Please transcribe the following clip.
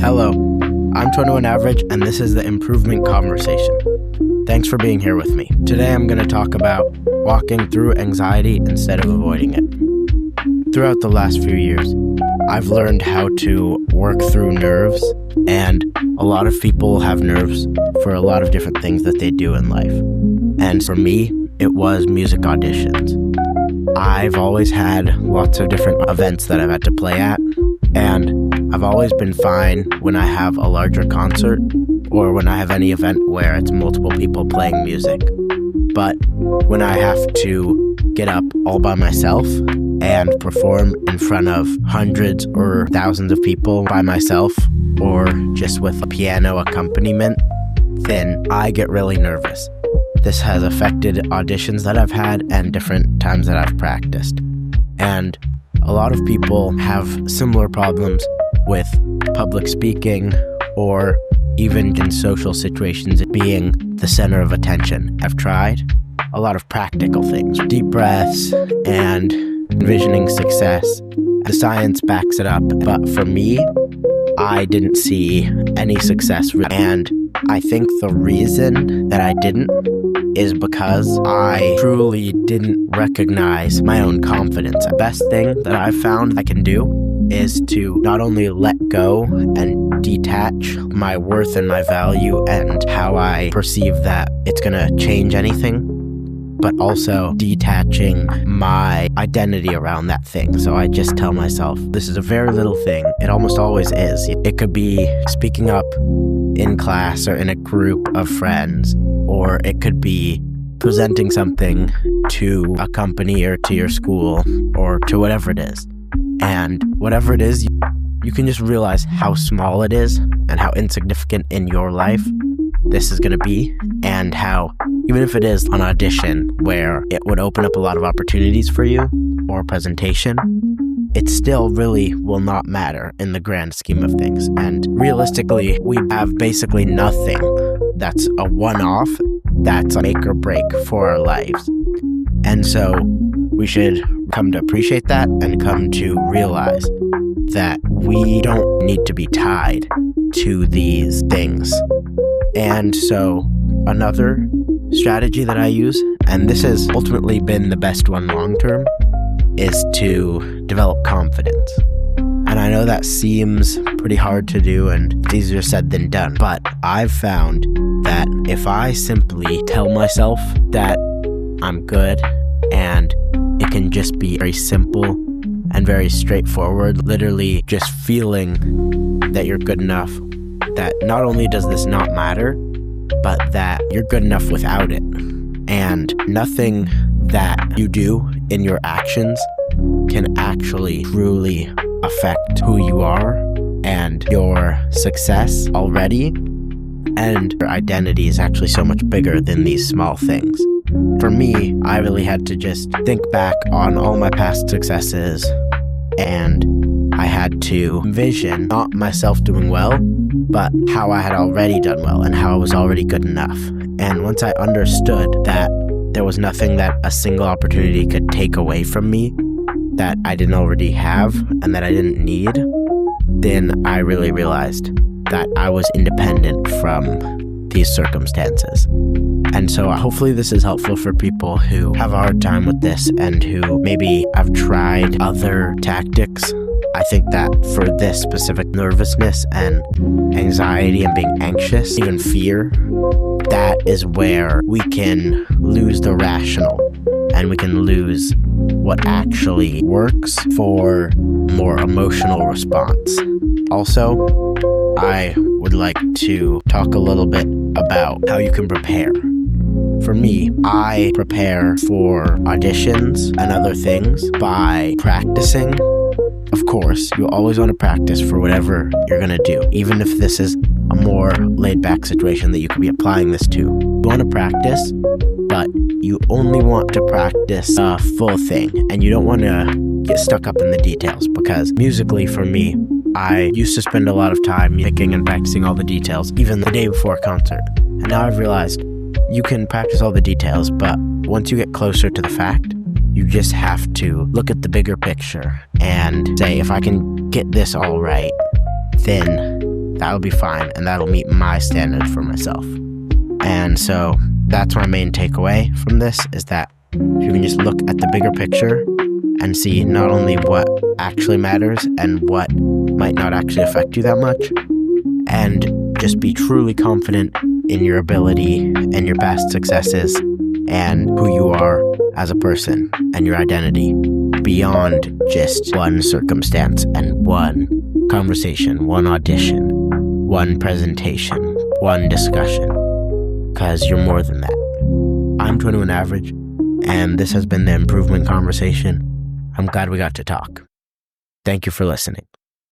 Hello, I'm 21 Average, and this is the Improvement Conversation. Thanks for being here with me. Today I'm going to talk about walking through anxiety instead of avoiding it. Throughout the last few years, I've learned how to work through nerves, and a lot of people have nerves for a lot of different things that they do in life. And for me, it was music auditions. I've always had lots of different events that I've had to play at, and I've always been fine when I have a larger concert or when I have any event where it's multiple people playing music. But when I have to get up all by myself and perform in front of hundreds or thousands of people by myself or just with a piano accompaniment, then I get really nervous. This has affected auditions that I've had and different times that I've practiced. And a lot of people have similar problems with public speaking or even in social situations being the center of attention. I've tried a lot of practical things, deep breaths and envisioning success. The science backs it up, but for me, I didn't see any success. And I think the reason that I didn't is because I truly didn't recognize my own confidence. The best thing that I've found I can do is to not only let go and detach my worth and my value and how I perceive that it's going to change anything, but also detaching my identity around that thing. So I just tell myself, this is a very little thing. It almost always is. It could be speaking up in class or in a group of friends, or it could be presenting something to a company or to your school or to whatever it is. And whatever it is, you can just realize how small it is and how insignificant in your life this is going to be, and how even if it is an audition where it would open up a lot of opportunities for you or a presentation, it still really will not matter in the grand scheme of things. And realistically, we have basically nothing that's a one-off, that's a make or break for our lives. And so we should come to appreciate that and come to realize that we don't need to be tied to these things. And so another strategy that I use, and this has ultimately been the best one long-term, is to develop confidence. And I know that seems pretty hard to do and it's easier said than done, but I've found that if I simply tell myself that I'm good, and it can just be very simple and very straightforward, literally just feeling that you're good enough, that not only does this not matter, but that you're good enough without it. And nothing that you do in your actions can actually truly affect who you are and your success already. And your identity is actually so much bigger than these small things. For me, I really had to just think back on all my past successes, and I had to envision not myself doing well, but how I had already done well and how I was already good enough. And once I understood that there was nothing that a single opportunity could take away from me that I didn't already have and that I didn't need, then I really realized that I was independent from these circumstances. And so hopefully this is helpful for people who have a hard time with this and who maybe have tried other tactics. I think that for this specific nervousness and anxiety and being anxious, even fear, that is where we can lose the rational and we can lose what actually works for more emotional response. Also, I would like to talk a little bit about how you can prepare. For me, I prepare for auditions and other things by practicing. Of course, you always want to practice for whatever you're going to do, even if this is a more laid-back situation that you could be applying this to. You want to practice, but you only want to practice a full thing, and you don't want to get stuck up in the details, because musically, for me, I used to spend a lot of time picking and practicing all the details, even the day before a concert. And now I've realized you can practice all the details, but once you get closer to the fact, you just have to look at the bigger picture and say, if I can get this all right, then that'll be fine, and that'll meet my standards for myself. And so that's my main takeaway from this, is that you can just look at the bigger picture and see not only what actually matters and what might not actually affect you that much, and just be truly confident in your ability and your past successes and who you are as a person and your identity beyond just one circumstance and one conversation, one audition, one presentation, one discussion, because you're more than that. I'm 21 Average, and this has been the Improvement Conversation. I'm glad we got to talk. Thank you for listening.